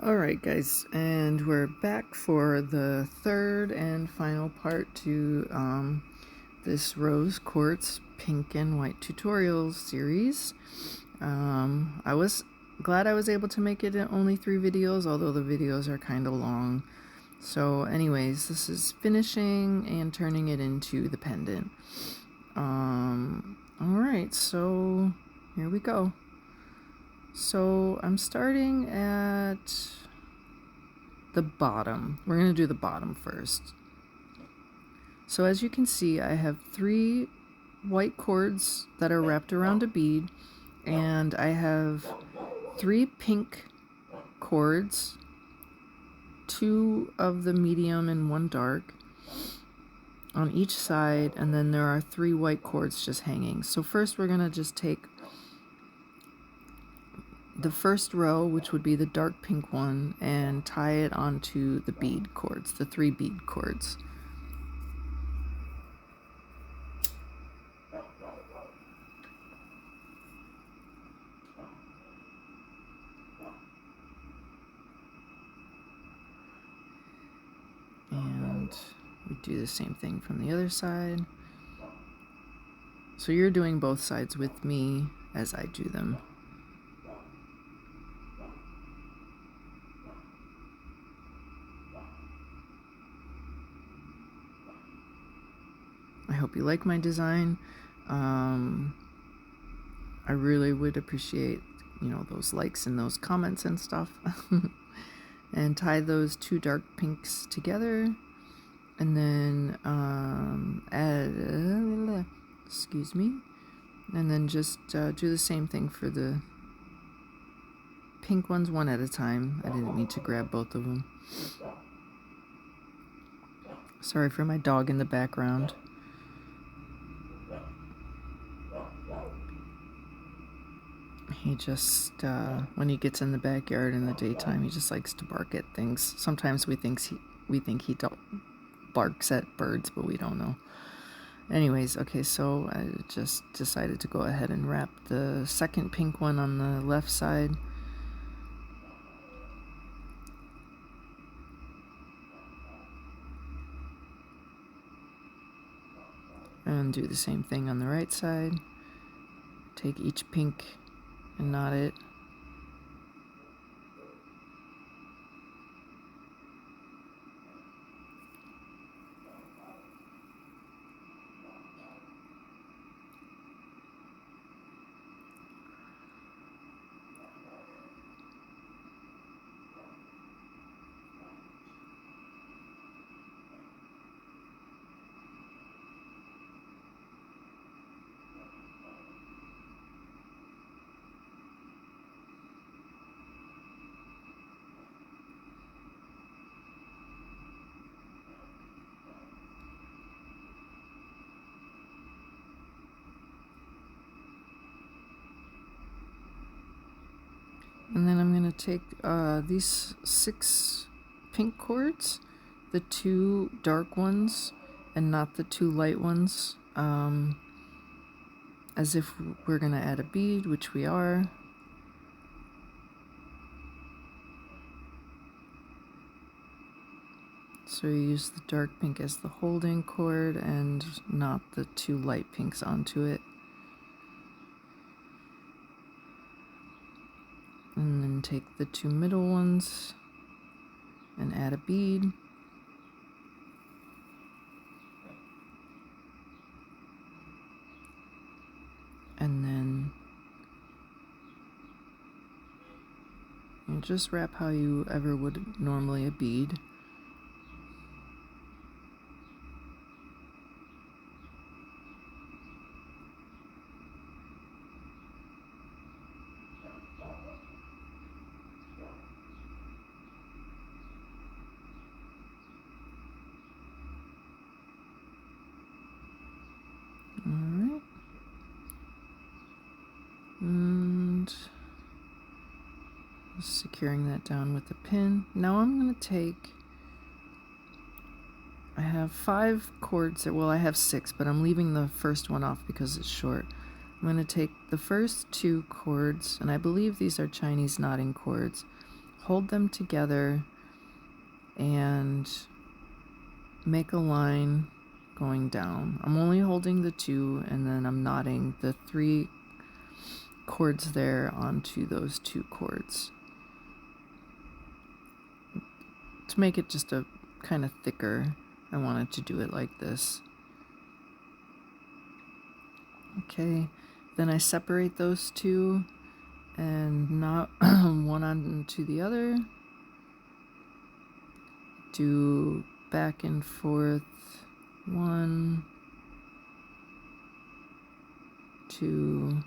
Alright guys, and we're back for the third and final part to this rose quartz pink and white tutorials series. I was glad I was able to make it in only 3 videos, although the videos are kind of long. So anyways, this is finishing and turning it into the pendant. Alright, so here we go. So I'm starting at the bottom. We're going to do the bottom first. So as you can see, I have 3 white cords that are wrapped around a bead, and I have 3 pink cords, 2 of the medium and 1 dark on each side, and then there are 3 white cords just hanging. So first we're going to just take the first row, which would be the dark pink one, and tie it onto the bead cords, the 3 bead cords. And we do the same thing from the other side. So you're doing both sides with me as I do them. I hope you like my design. I really would appreciate, those likes and those comments and stuff. And tie those 2 dark pinks together, and then add, excuse me, and then just do the same thing for the pink ones one at a time. I didn't mean to grab both of them. Sorry for my dog in the background. He just, when he gets in the backyard in the daytime, he just likes to bark at things. Sometimes we think he barks at birds, but we don't know. Anyways, okay, so I just decided to go ahead and wrap the second pink one on the left side. And do the same thing on the right side. Take each pink and knot it. And then I'm going to take these 6 pink cords, the 2 dark ones and not the 2 light ones, as if we're going to add a bead, which we are. So you use the dark pink as the holding cord and not the 2 light pinks onto it. And then take the 2 middle ones and add a bead. And then you just wrap how you ever would normally a bead. Alright. And securing that down with a pin. Now I'm going to take, I have 5 cords, well I have 6, but I'm leaving the first one off because it's short. I'm going to take the first 2 cords, and I believe these are Chinese knotting cords, hold them together and make a line going down. I'm only holding the 2, and then I'm knotting the 3 cords there onto those 2 cords to make it just a kind of thicker. I wanted to do it like this. Okay, then I separate those 2 and knot one onto the other. Do back and forth 1, 2,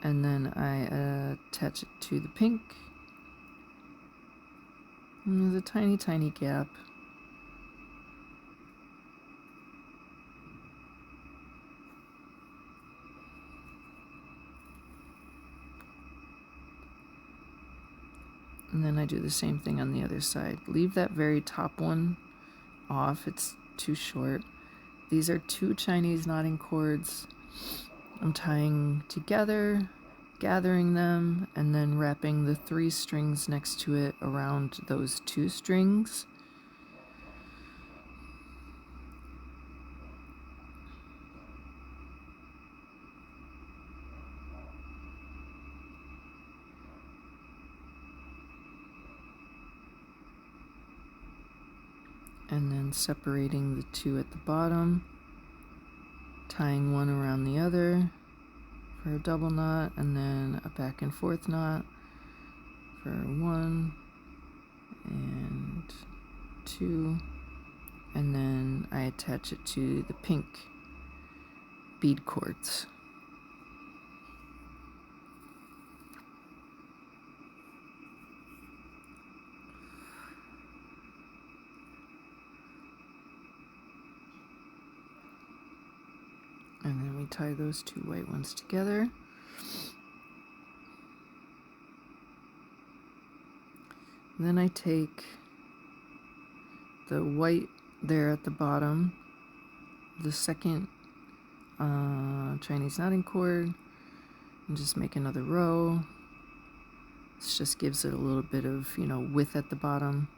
and then I attach it to the pink. And there's a tiny, tiny gap. And then I do the same thing on the other side. Leave that very top one off, it's too short. These are 2 Chinese knotting cords. I'm tying together, gathering them, and then wrapping the 3 strings next to it around those 2 strings. And then separating the 2 at the bottom, tying one around the other for a double knot, and then a back and forth knot for 1 and 2, and then I attach it to the pink bead cords. And then we tie those 2 white ones together. And then I take the white there at the bottom, the second Chinese knotting cord, and just make another row. This just gives it a little bit of, width at the bottom.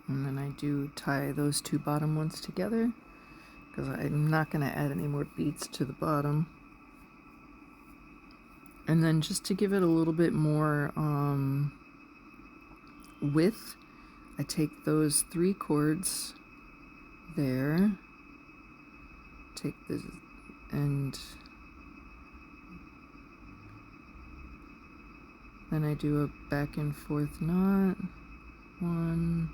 And then I do tie those 2 bottom ones together because I'm not going to add any more beads to the bottom. And then just to give it a little bit more width, I take those 3 cords there, take this, and then I do a back and forth knot, 1,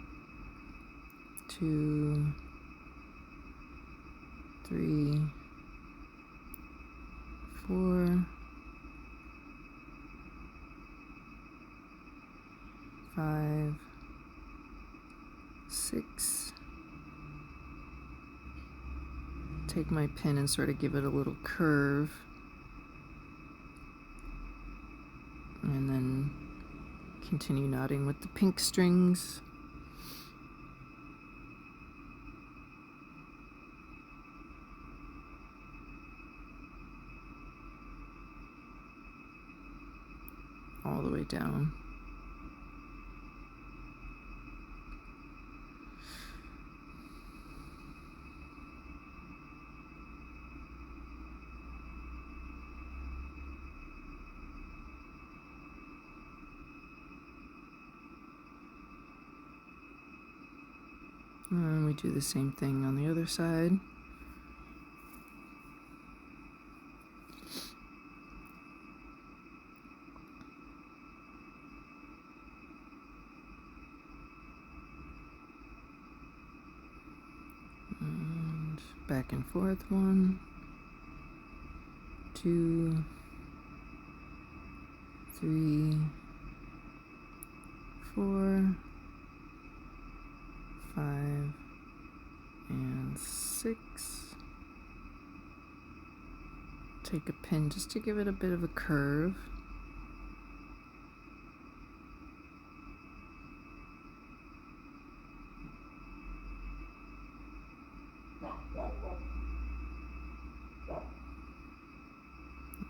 2, 3, 4, 5, 6. Take my pin and sort of give it a little curve, and then continue knotting with the pink strings. All the way down. And we do the same thing on the other side. back and forth, 1, 2, 3, 4, 5, and 6. Take a pin just to give it a bit of a curve.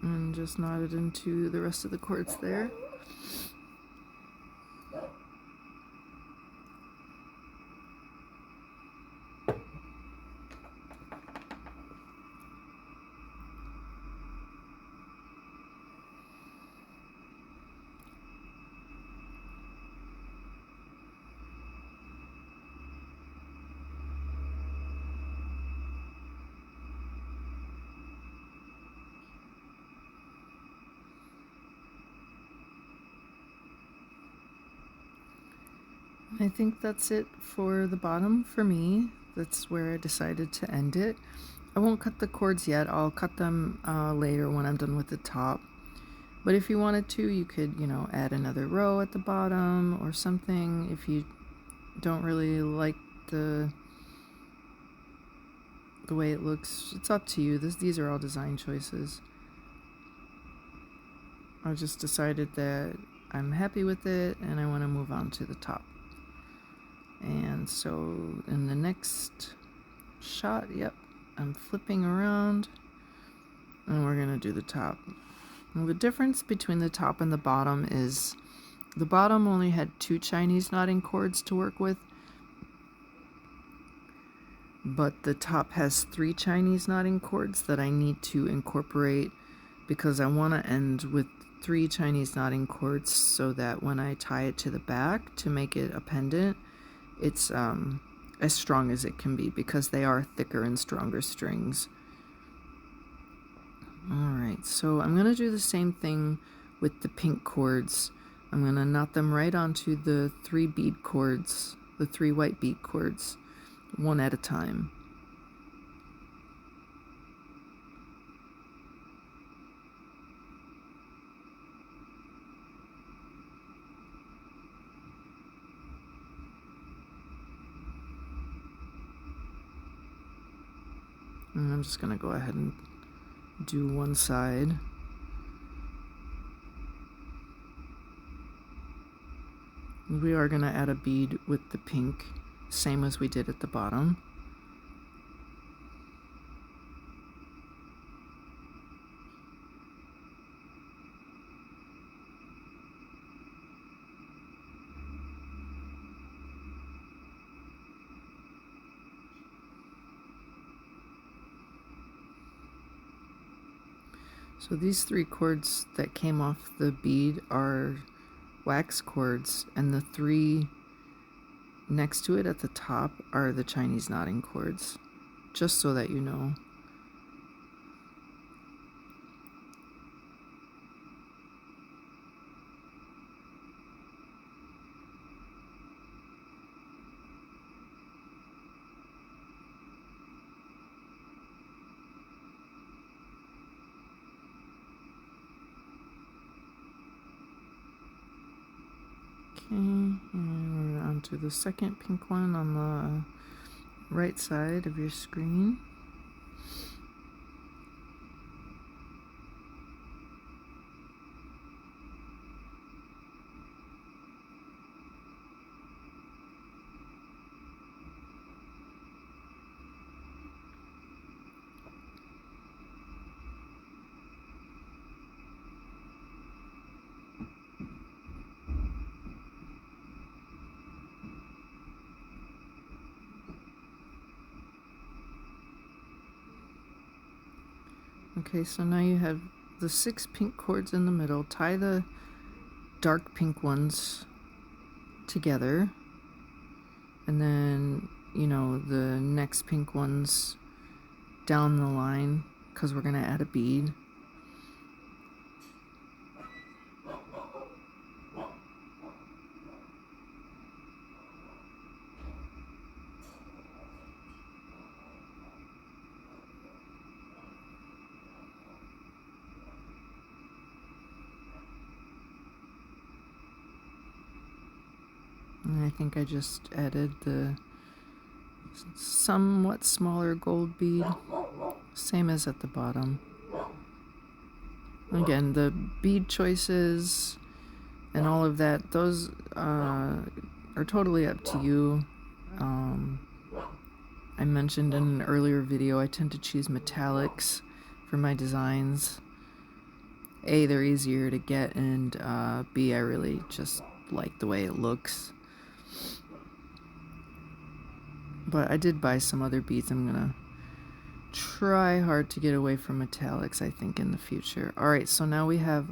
And just knot it into the rest of the cords there. I think that's it for the bottom for me. That's where I decided to end it. I won't cut the cords yet. I'll cut them later when I'm done with the top. But if you wanted to, you could, add another row at the bottom or something. If you don't really like the way it looks, it's up to you. These are all design choices. I just decided that I'm happy with it and I want to move on to the top. And so in the next shot, yep, I'm flipping around and we're gonna do the top. Well, the difference between the top and the bottom is the bottom only had 2 Chinese knotting cords to work with, but the top has 3 Chinese knotting cords that I need to incorporate because I want to end with 3 Chinese knotting cords so that when I tie it to the back to make it a pendant, it's as strong as it can be because they are thicker and stronger strings. Alright, so I'm going to do the same thing with the pink cords. I'm going to knot them right onto the 3 bead cords, the 3 white bead cords, one at a time. And I'm just going to go ahead and do one side. We are going to add a bead with the pink, same as we did at the bottom. So these 3 cords that came off the bead are wax cords, and the 3 next to it at the top are the Chinese knotting cords, just so that you know. Okay, and we're on to the second pink one on the right side of your screen. Okay, so now you have the 6 pink cords in the middle. Tie the dark pink ones together, and then, the next pink ones down the line, because we're going to add a bead. And I think I just added the somewhat smaller gold bead, same as at the bottom. Again, the bead choices and all of that, those are totally up to you. I mentioned in an earlier video, I tend to choose metallics for my designs. A, they're easier to get, and B, I really just like the way it looks. But I did buy some other beads. I'm gonna try hard to get away from metallics, I think, in the future. Alright, so now we have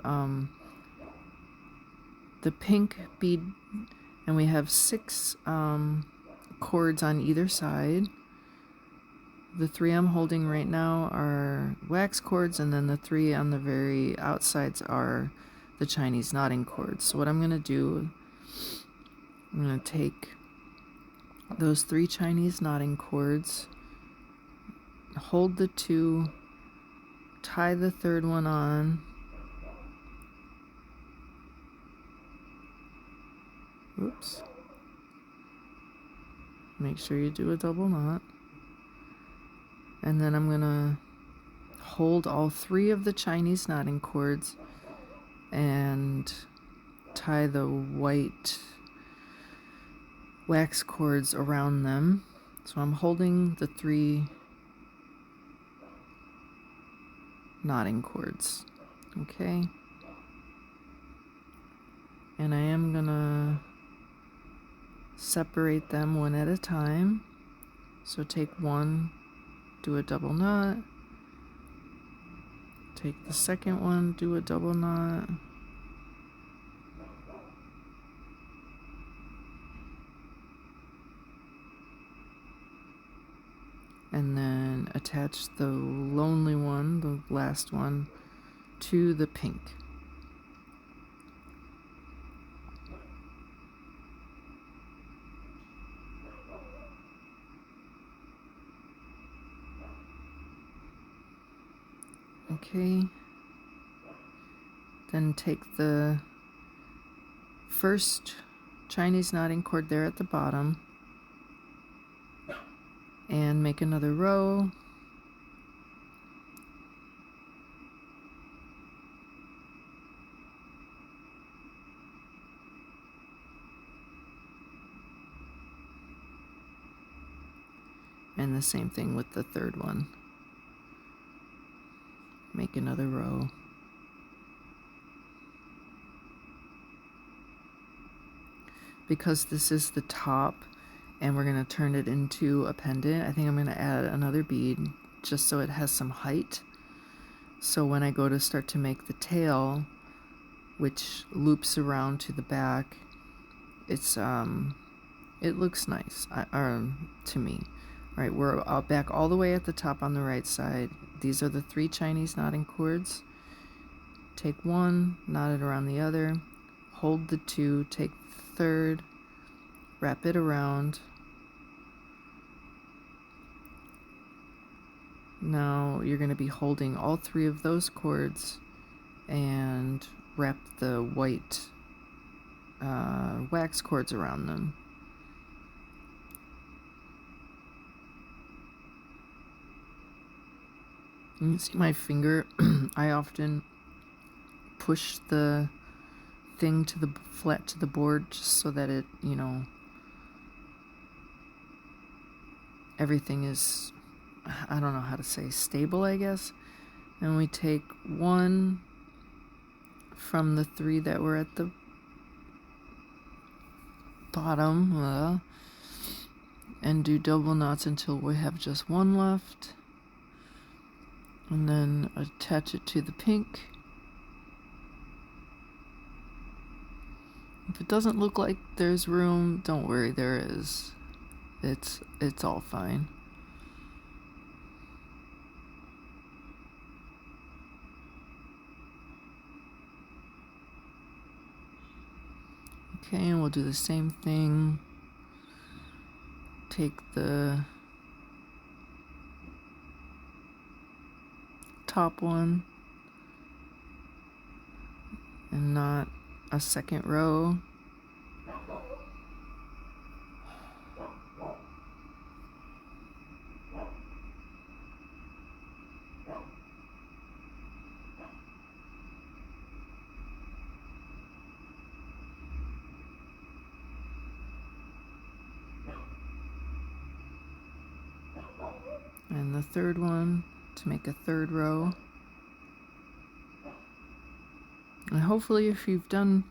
the pink bead, and we have 6 cords on either side. The 3 I'm holding right now are wax cords, and then the 3 on the very outsides are the Chinese knotting cords. So what I'm going to do, I'm going to take those 3 Chinese knotting cords, hold the 2, tie the 3rd one on, oops, make sure you do a double knot, and then I'm going to hold all 3 of the Chinese knotting cords and tie the white wax cords around them. So I'm holding the 3 knotting cords, okay? And I am gonna separate them one at a time. So take one, do a double knot, take the second one, do a double knot, and then attach the lonely one, the last one, to the pink. Okay, then take the first Chinese knotting cord there at the bottom and make another row, and the same thing with the 3rd one. Make another row. Because this is the top and we're going to turn it into a pendant, I think I'm going to add another bead just so it has some height. So when I go to start to make the tail, which loops around to the back, it's it looks nice to me. All right, we're back all the way at the top on the right side. These are the 3 Chinese knotting cords. Take one, knot it around the other, hold the 2, take the 3rd, wrap it around. Now you're going to be holding all 3 of those cords and wrap the white wax cords around them. You can see my finger. I often push the thing to the flat to the board just so that it, you know, everything is, I don't know how to say, stable, I guess. And we take one from the 3 that were at the bottom and do double knots until we have just one left, and then attach it to the pink. If it doesn't look like there's room, don't worry, there is. It's all fine. Okay, and we'll do the same thing. Take the top one and knot a second row. And the third one to make a third row. And hopefully if you've done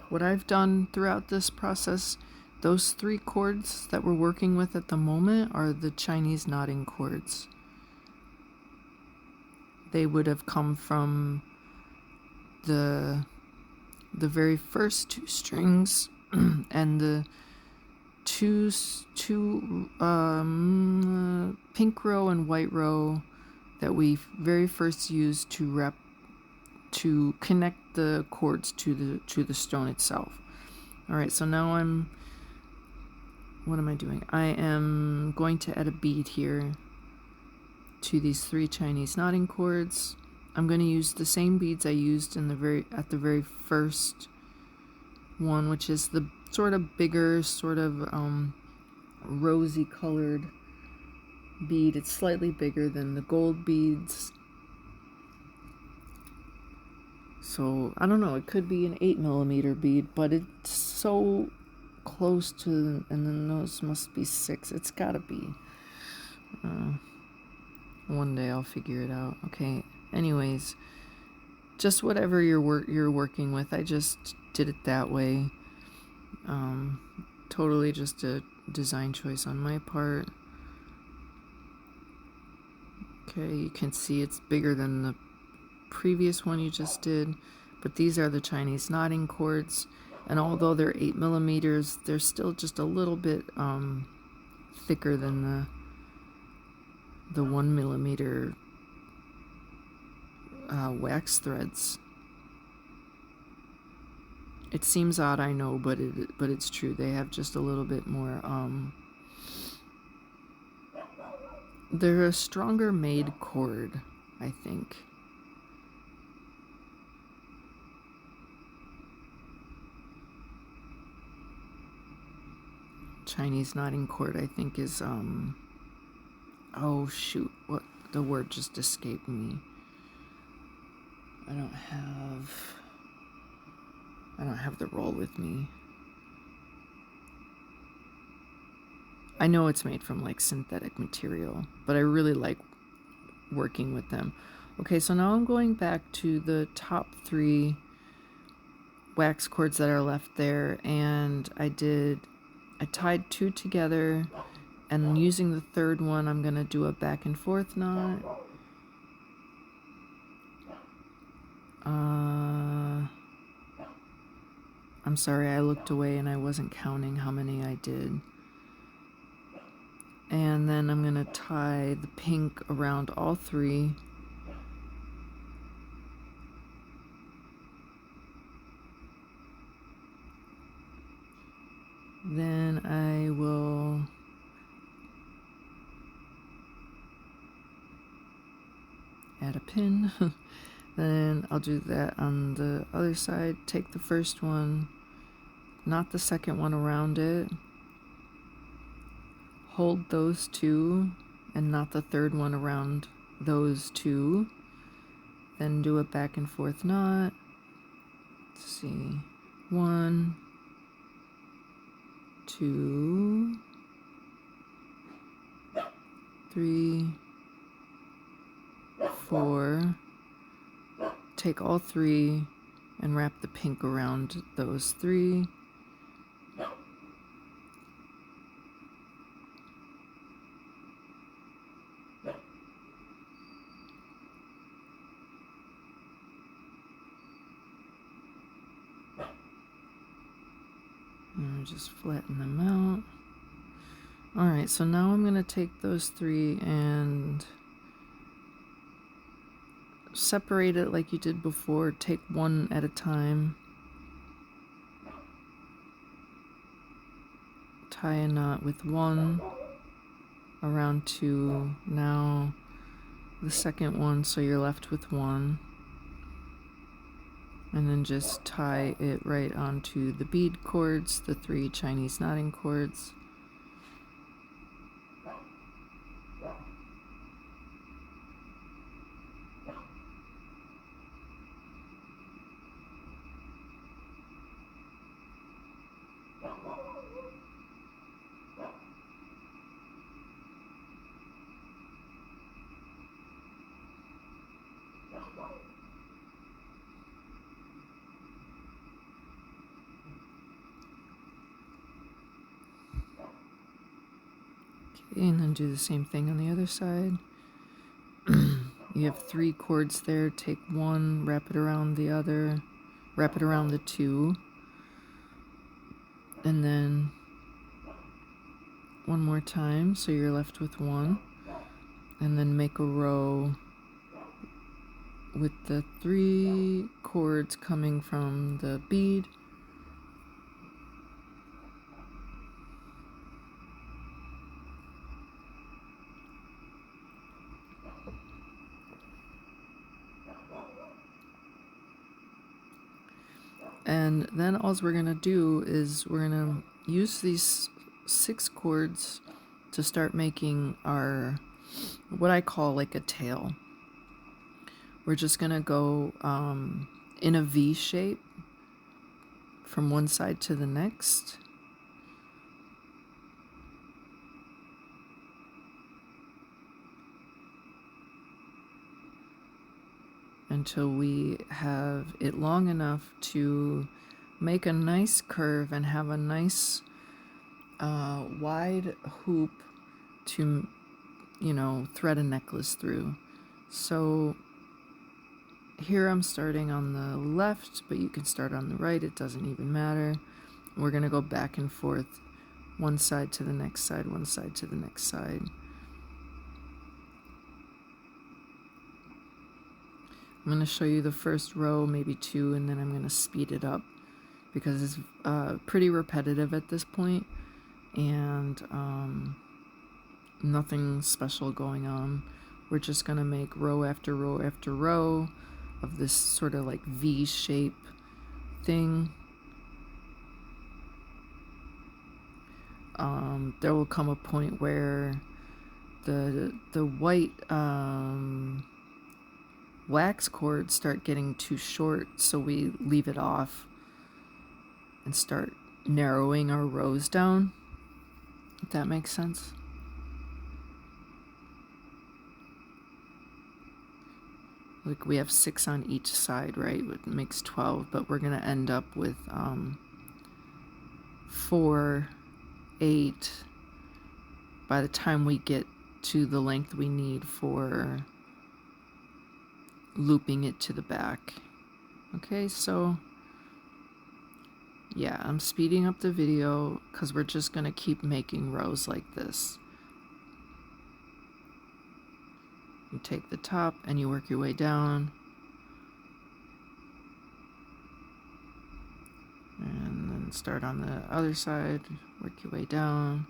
what I've done throughout this process, those 3 cords that we're working with at the moment are the Chinese knotting cords. They would have come from the very first 2 strings and the two pink row and white row that we very first used to connect the cords to the stone itself. All right, so now what am I doing? I am going to add a bead here to these 3 Chinese knotting cords. I'm going to use the same beads I used at the very first one, which is the sort of bigger, sort of rosy colored bead. It's slightly bigger than the gold beads. So I don't know, it could be an 8mm bead, but it's so close to, and then those must be 6. It's gotta be. One day I'll figure it out. Okay, anyways, just whatever you're working with, I just did it that way. Totally just a design choice on my part. Okay, you can see it's bigger than the previous one you just did, but these are the Chinese knotting cords, and although they're 8mm, they're still just a little bit thicker than the 1mm wax threads. It seems odd, I know, but it's true. They have just a little bit more. They're a stronger made cord, I think. Chinese knotting cord, I think, is oh shoot, what the word just escaped me. I don't have the roll with me. I know it's made from like synthetic material, but I really like working with them. Okay, so now I'm going back to the top 3 wax cords that are left there, and I tied 2 together, and using the third one I'm gonna do a back and forth knot. I'm sorry, I looked away and I wasn't counting how many I did. And then I'm gonna tie the pink around all 3. Then I will add a pin. Then I'll do that on the other side. Take the first one, knot the second one around it, hold those 2, and knot the third one around those 2. Then do a back and forth knot. Let's see. 1, 2, 3, 4. Take all 3 and wrap the pink around those 3. And just flatten them out. Alright, so now I'm going to take those 3 and separate it like you did before. Take one at a time. Tie a knot with 1 around 2. Now the second one, so you're left with 1. And then just tie it right onto the bead cords, the 3 Chinese knotting cords. Okay, and then do the same thing on the other side. You have 3 cords there. Take one, wrap it around the other, wrap it around the 2, and then one more time, so you're left with 1, and then make a row with the 3 cords coming from the bead. And then all we're gonna do is we're gonna use these 6 cords to start making our, what I call like a tail. We're just gonna go in a V shape from one side to the next. Until we have it long enough to make a nice curve and have a nice wide hoop to, you know, thread a necklace through. So here I'm starting on the left, but you can start on the right, it doesn't even matter. We're gonna go back and forth, one side to the next side, one side to the next side. I'm going to show you the first row, maybe 2, and then I'm going to speed it up because it's pretty repetitive at this point, and nothing special going on. We're just going to make row after row after row of this sort of like V shape thing. There will come a point where the white wax cords start getting too short, so we leave it off and start narrowing our rows down, if that makes sense. Like we have 6 on each side, right? It makes 12, but we're gonna end up with 4, 8 by the time we get to the length we need for looping it to the back. Okay, so yeah, I'm speeding up the video because we're just gonna keep making rows like this. You take the top and you work your way down, and then start on the other side, work your way down.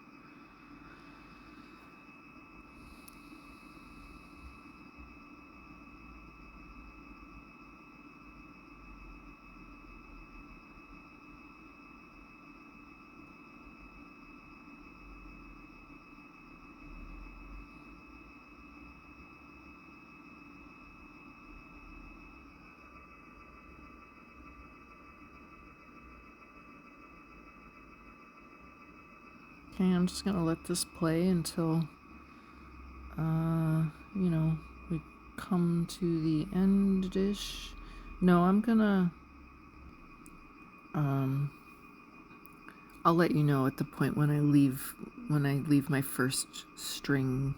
Okay, I'm just gonna let this play until, you know, we come to the end-ish. No, I'm gonna, I'll let you know at the point when I leave my first string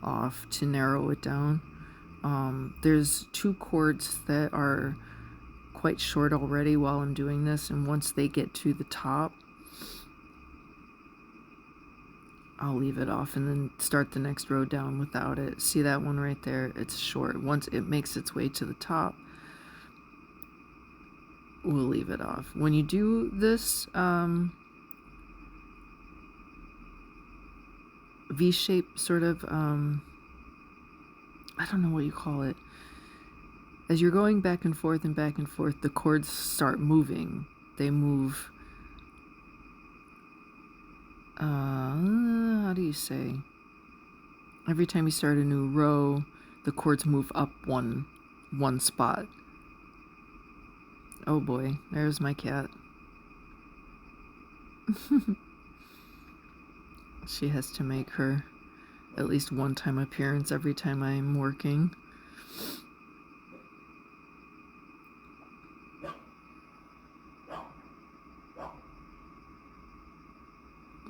off to narrow it down. There's 2 chords that are quite short already while I'm doing this, and once they get to the top, I'll leave it off and then start the next row down without it. See that one right there? It's short. Once it makes its way to the top, we'll leave it off. When you do this V-shape sort of, I don't know what you call it. As you're going back and forth, the chords start moving. They move, how do you say? Every time you start a new row, the chords move up one spot. Oh boy, there's my cat. She has to make her at least one time appearance every time I'm working.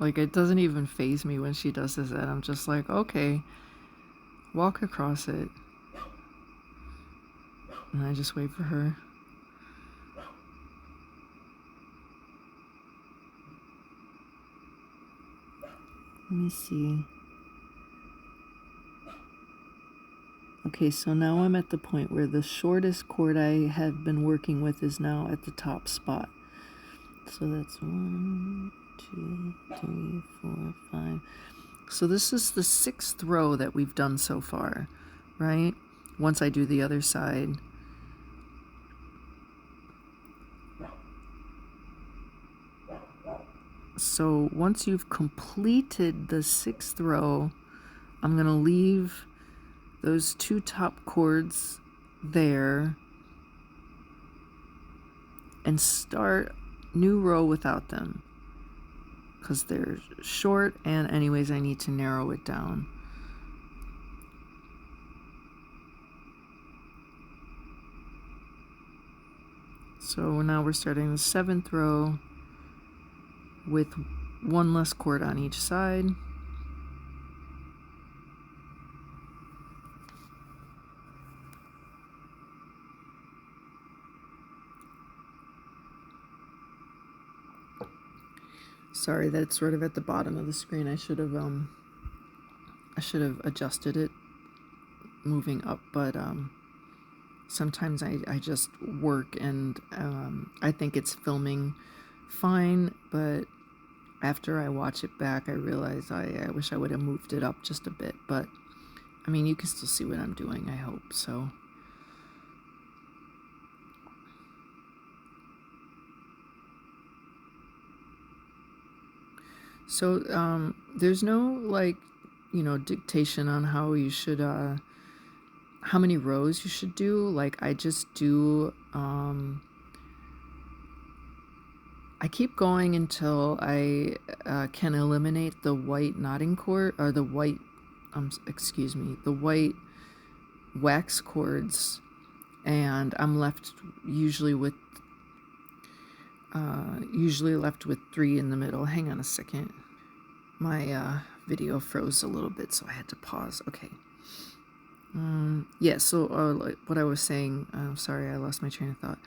Like, it doesn't even faze me when she does this, and I'm just like, okay, walk across it. And I just wait for her. Let me see. Okay, so now I'm at the point where the shortest cord I have been working with is now at the top spot. So that's 1, 2, 3, 4, 5. So this is the 6th row that we've done so far, right? Once I do the other side. So once you've completed the 6th row, I'm going to leave those 2 top cords there and start new row without them, because they're short, and anyways I need to narrow it down. So now we're starting the 7th row with 1 less cord on each side. Sorry that it's sort of at the bottom of the screen. I should have adjusted it moving up, but sometimes I just work and I think it's filming fine, but after I watch it back I realize I wish I would have moved it up just a bit, but I mean, you can still see what I'm doing, I hope. So there's no, like, dictation on how you should how many rows you should do. Like, I just do I keep going until I can eliminate the white knotting cord, or the white the white wax cords, and I'm left usually left with 3 in the middle. Hang on a second. My video froze a little bit, so I had to pause. Okay. Yeah, so like what I was saying, sorry, I lost my train of thought.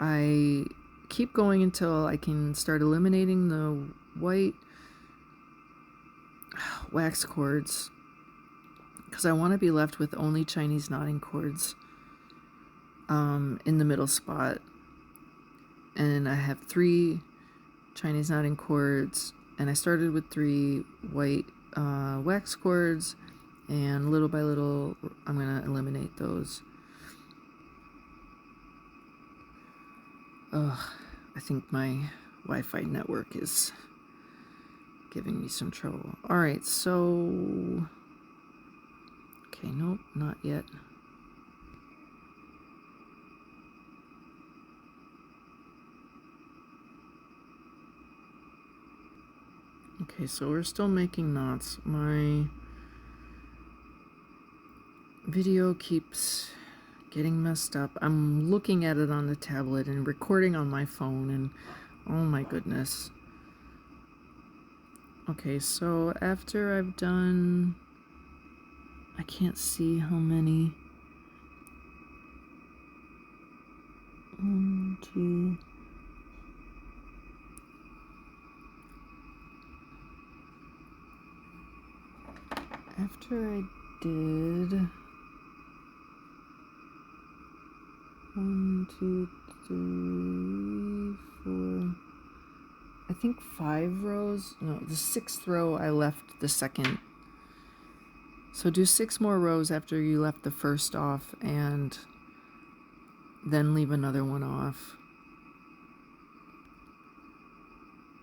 I keep going until I can start eliminating the white wax cords, because I want to be left with only Chinese knotting cords in the middle spot. And I have 3 Chinese knotting cords, and I started with 3 white wax cords, and little by little I'm going to eliminate those. Ugh, I think my Wi-Fi network is giving me some trouble. Alright, so... Okay, nope, not yet. Okay, so we're still making knots. My video keeps getting messed up. I'm looking at it on the tablet and recording on my phone, and oh my goodness. Okay, so after I've done, I can't see how many. 1, 2. After I did 1, 2, 3, 4, I think 5 rows. No, the 6th row I left the 2nd. So do 6 more rows after you left the first off, and then leave another one off.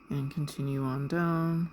And continue on down.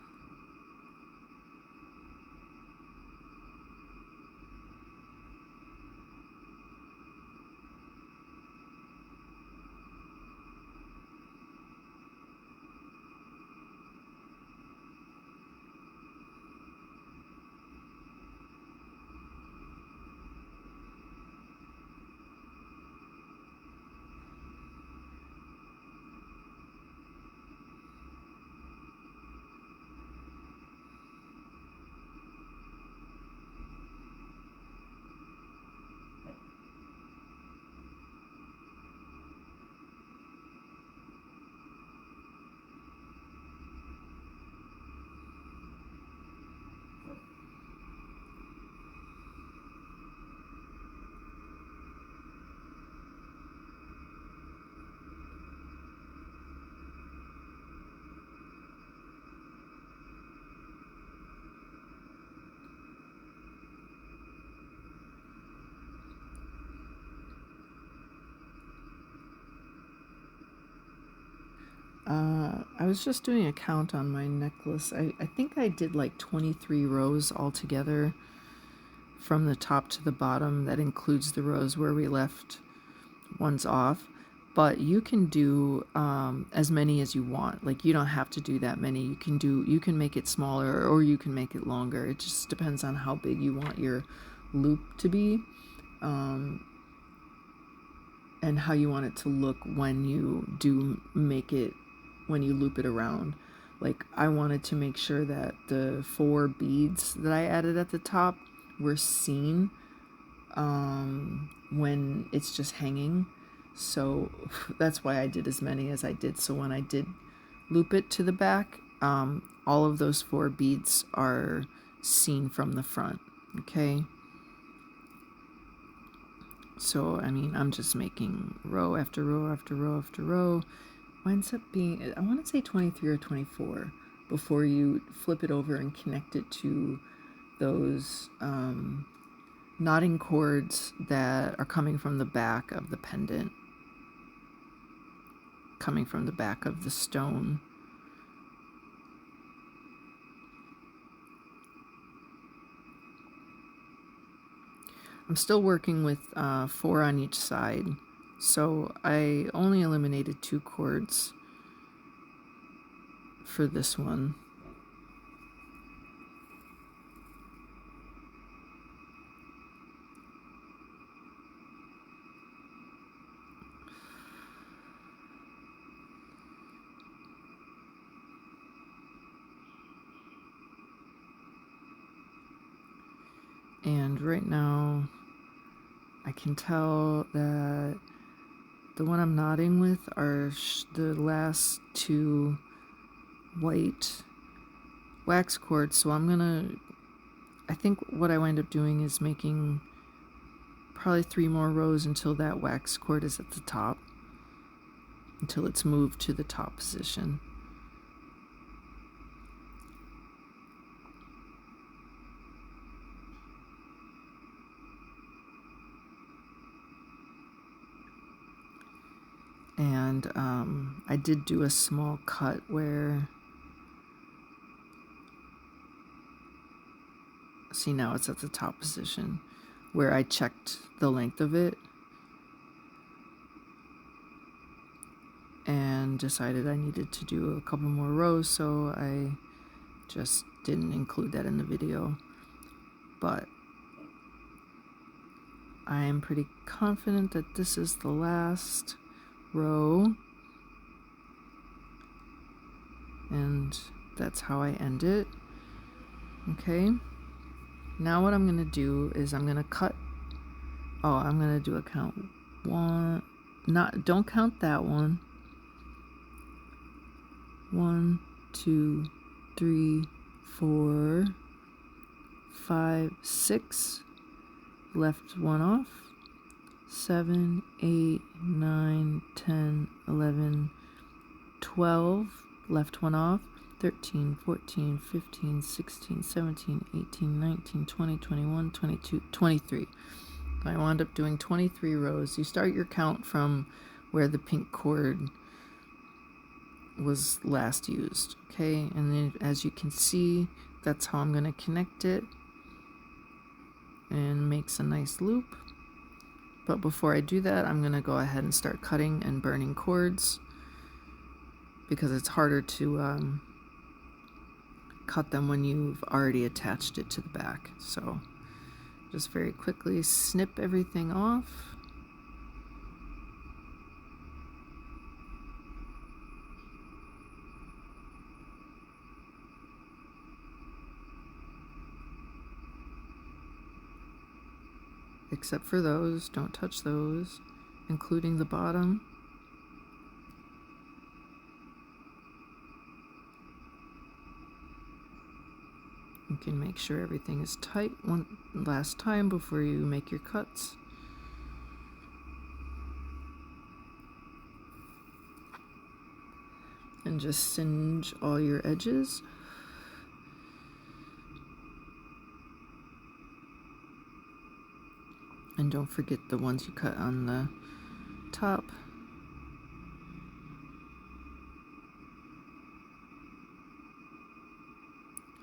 I was just doing a count on my necklace. I think I did like 23 rows altogether from the top to the bottom. That includes the rows where we left ones off. But you can do as many as you want. Like, you don't have to do that many. You can make it smaller or you can make it longer. It just depends on how big you want your loop to be, and how you want it to look when you when you loop it around. Like, I wanted to make sure that the 4 beads that I added at the top were seen when it's just hanging. So that's why I did as many as I did. So when I did loop it to the back, all of those 4 beads are seen from the front. Okay. So, I mean, I'm just making row after row after row after row. Winds up being, I want to say 23 or 24 before you flip it over and connect it to those knotting cords that are coming from the back of the pendant, coming from the back of the stone. I'm still working with 4 on each side, so I only eliminated 2 cords for this one. And right now, I can tell that the one I'm knotting with are the last 2 white wax cords. So I think what I wind up doing is making probably 3 more rows until that wax cord is at the top, until it's moved to the top position. And I did do a small cut where, see, now it's at the top position, where I checked the length of it and decided I needed to do a couple more rows, so I just didn't include that in the video. But I am pretty confident that this is the last row, and that's how I end it. Okay, now what I'm gonna do is I'm gonna cut. Oh, I'm gonna do a count. Don't count that one. 1, 2, 3, 4, 5, 6. Left 1 off. 7, 8, 9, 10, 11, 12. Left 1 off. 13, 14, 15, 16, 17, 18, 19, 20, 21, 22, 23. I wound up doing 23 rows. You start your count from where the pink cord was last used. Okay, and then as you can see, that's how I'm going to connect it, and makes a nice loop. But before I do that, I'm going to go ahead and start cutting and burning cords, because it's harder to cut them when you've already attached it to the back. So just very quickly snip everything off. Except for those, don't touch those, including the bottom. You can make sure everything is tight one last time before you make your cuts. And just singe all your edges. And don't forget the ones you cut on the top.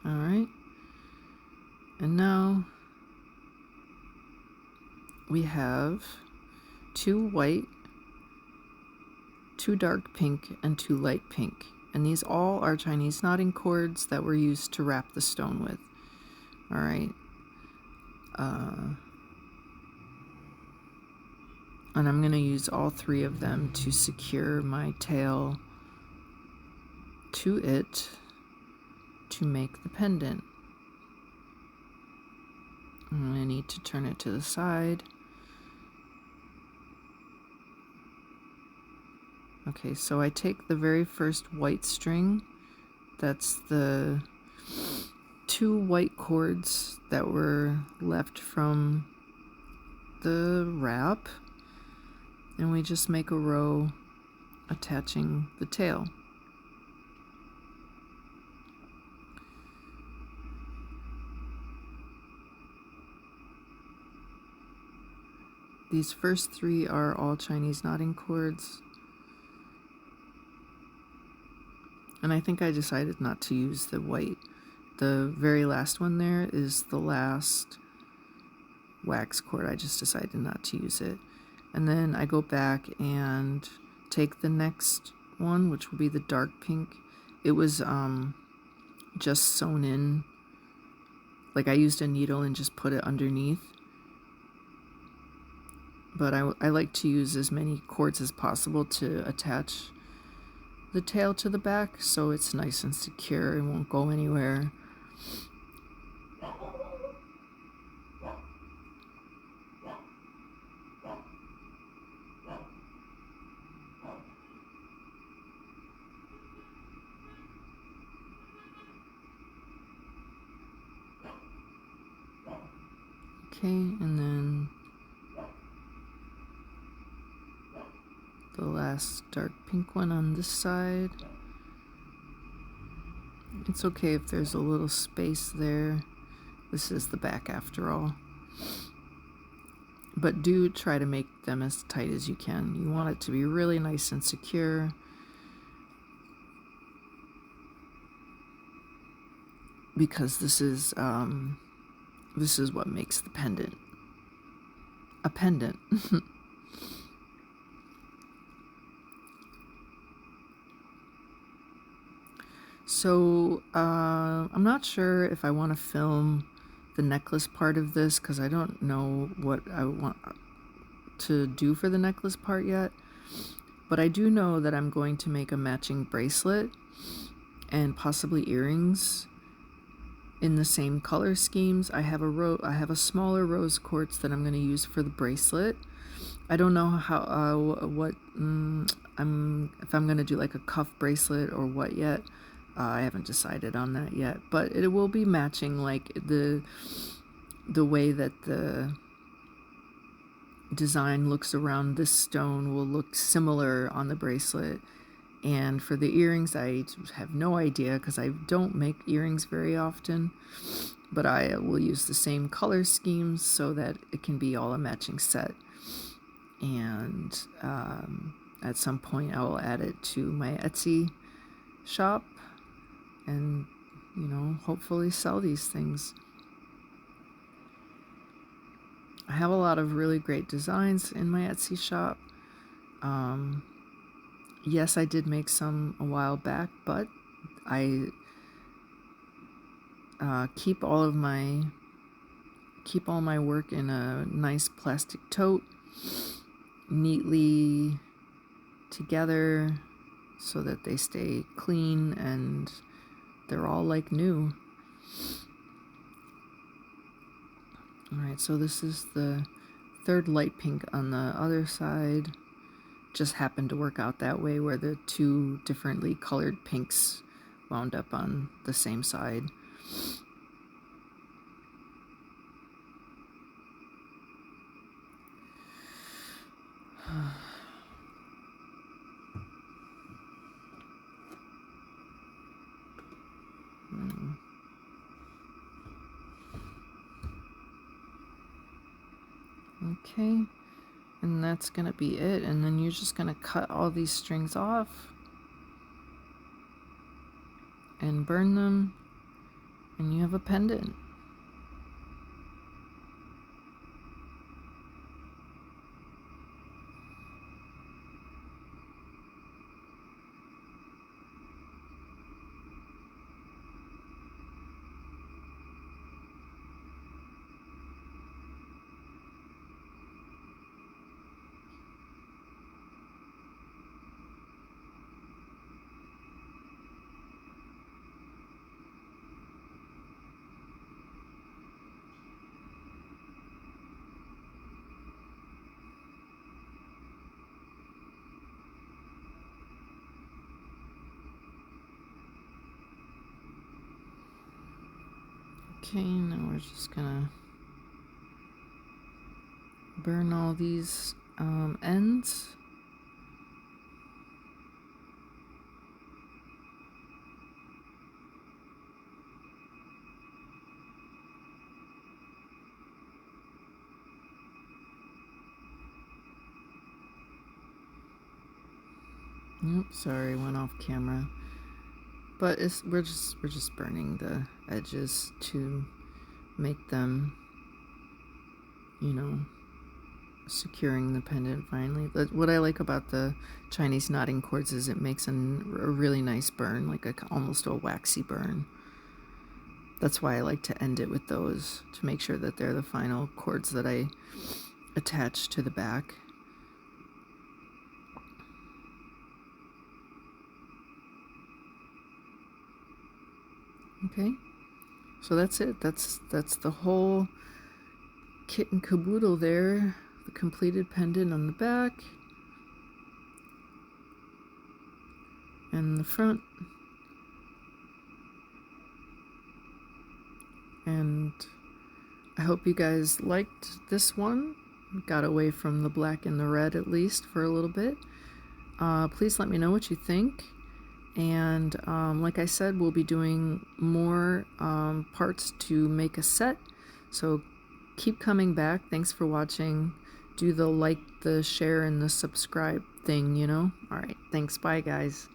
All right. And now we have 2 white, 2 dark pink, and 2 light pink. And these all are Chinese knotting cords that were used to wrap the stone with. All right. And I'm going to use all 3 of them to secure my tail to it to make the pendant. I'm going to need to turn it to the side. Okay, so I take the very first white string. That's the 2 white cords that were left from the wrap. And we just make a row attaching the tail. These first 3 are all Chinese knotting cords. And I think I decided not to use the white. The very last one there is the last wax cord. I just decided not to use it. And then I go back and take the next one, which will be the dark pink. It was just sewn in. Like I used a needle and just put it underneath. But I like to use as many cords as possible to attach the tail to the back so it's nice and secure and won't go anywhere. Okay, and then the last dark pink one on this side. It's okay if there's a little space there. This is the back after all. But do try to make them as tight as you can. You want it to be really nice and secure. Because this is what makes the pendant a pendant. So I'm not sure if I want to film the necklace part of this because I don't know what I want to do for the necklace part yet. But I do know that I'm going to make a matching bracelet and possibly earrings in the same color schemes. I have a smaller rose quartz that I'm going to use for the bracelet. I don't know how if I'm going to do like a cuff bracelet or what yet. I haven't decided on that yet, but it will be matching, like the way that the design looks around this stone will look similar on the bracelet. And for the earrings, I have no idea because I don't make earrings very often, but I will use the same color schemes so that it can be all a matching set. And at some point I will add it to my Etsy shop and, you know, hopefully sell these things. I have a lot of really great designs in my Etsy shop. Yes, I did make some a while back, but I keep all my work in a nice plastic tote, neatly together so that they stay clean and they're all like new. All right, so this is the third light pink on the other side. Just happened to work out that way where the 2 differently colored pinks wound up on the same side. Okay, and that's gonna be it, and then you're just gonna cut all these strings off and burn them, And you have a pendant. Okay, now we're just gonna burn all these ends. Oops, sorry, went off camera. But we're just burning the edges to make them, you know, securing the pendant finally. What I like about the Chinese knotting cords is it makes a really nice burn, like almost a waxy burn. That's why I like to end it with those, to make sure that they're the final cords that I attach to the back. Okay, so that's it. That's the whole kit and caboodle there. The completed pendant on the back and the front. And I hope you guys liked this one. Got away from the black and the red at least for a little bit. Please let me know what you think. And like I said, we'll be doing more parts to make a set. So keep coming back. Thanks for watching. Do the like, the share, and the subscribe thing, you know? All right. Thanks. Bye, guys.